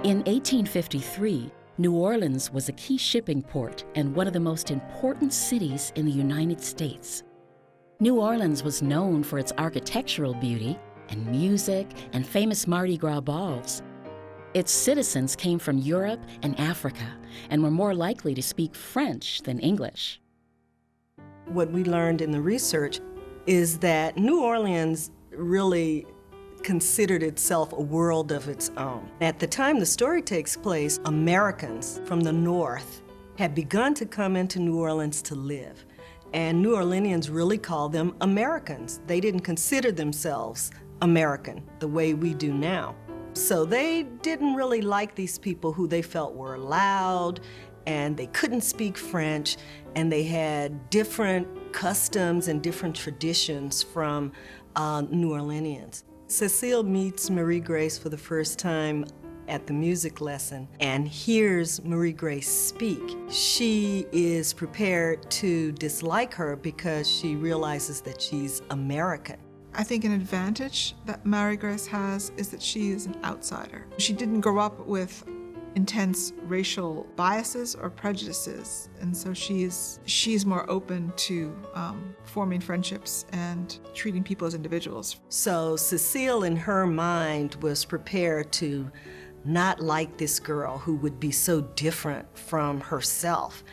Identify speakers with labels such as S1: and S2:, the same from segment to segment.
S1: In 1853, New Orleans was a key shipping port and one of the most important cities in the United States. New Orleans was known for its architectural beauty and music and famous Mardi Gras balls. Its citizens came from Europe and Africa and were more likely to speak French than English.
S2: What we learned in the research is that New Orleans really considered itself a world of its own. At the time the story takes place, Americans from the North had begun to come into New Orleans to live. And New Orleanians really called them Americans. They didn't consider themselves American the way we do now. So they didn't really like these people who they felt were loud, and they couldn't speak French, and they had different customs and different traditions from New Orleanians. Cécile meets Marie-Grace for the first time at the music lesson and hears Marie-Grace speak. She is prepared to dislike her because she realizes that she's American.
S3: I think an advantage that Marie-Grace has is that she is an outsider. She didn't grow up with intense racial biases or prejudices, and so she's more open to forming friendships and treating people as individuals.
S2: So Cécile, in her mind, was prepared to not like this girl who would be so different from herself.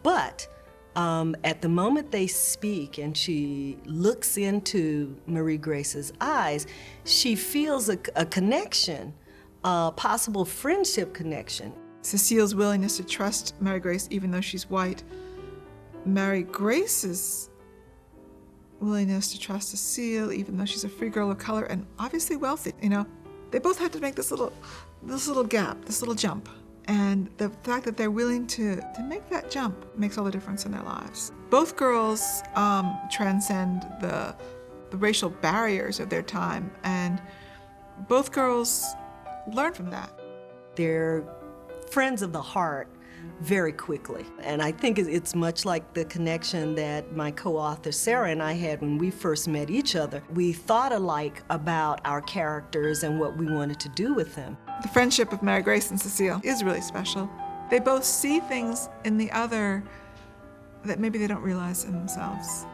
S2: But at the moment they speak and she looks into Marie-Grace's eyes, she feels a connection, a possible friendship connection.
S3: Cécile's willingness to trust Marie-Grace even though she's white, Marie-Grace's willingness to trust Cécile even though she's a free girl of color and obviously wealthy. You know, they both had to make this little gap, this little jump. And the fact that they're willing to make that jump makes all the difference in their lives. Both girls transcend the racial barriers of their time, and both girls learn from that.
S2: They're friends of the heart very quickly. And I think it's much like the connection that my co-author Sarah and I had when we first met each other. We thought alike about our characters and what we wanted to do with them.
S3: The friendship of Marie-Grace and Cécile is really special. They both see things in the other that maybe they don't realize in themselves.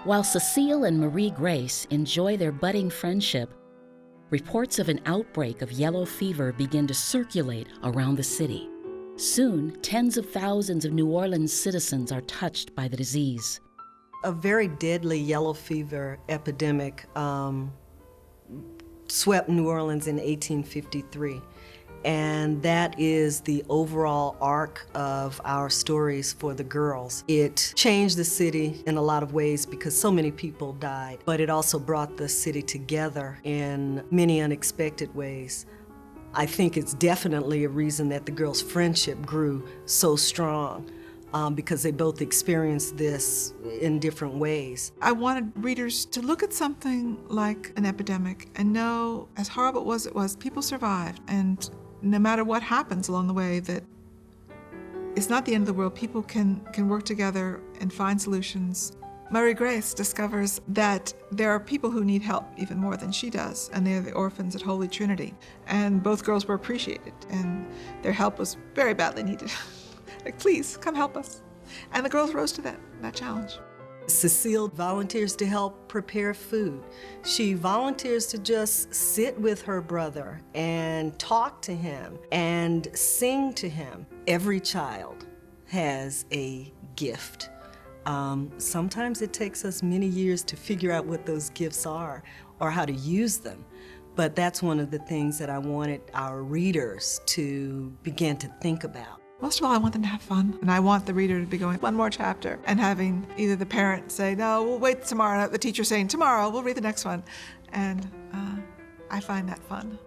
S1: While Cécile and Marie-Grace enjoy their budding friendship, reports of an outbreak of yellow fever begin to circulate around the city. Soon, tens of thousands of New Orleans citizens are touched by the disease.
S2: A very deadly yellow fever epidemic swept New Orleans in 1853. And that is the overall arc of our stories for the girls. It changed the city in a lot of ways because so many people died, but it also brought the city together in many unexpected ways. I think it's definitely a reason that the girls' friendship grew so strong because they both experienced this in different ways.
S3: I wanted readers to look at something like an epidemic and know, as horrible as it was, people survived. And no matter what happens along the way, that it's not the end of the world. People can work together and find solutions. Marie-Grace discovers that there are people who need help even more than she does, and they're the orphans at Holy Trinity. And both girls were appreciated, and their help was very badly needed. Like, please, come help us. And the girls rose to that challenge.
S2: Cécile volunteers to help prepare food. She volunteers to just sit with her brother and talk to him and sing to him. Every child has a gift. Sometimes it takes us many years to figure out what those gifts are or how to use them. But that's one of the things that I wanted our readers to begin to think about.
S3: Most of all, I want them to have fun. And I want the reader to be going one more chapter and having either the parent say, no, we'll wait tomorrow, the teacher saying, tomorrow, we'll read the next one. And I find that fun.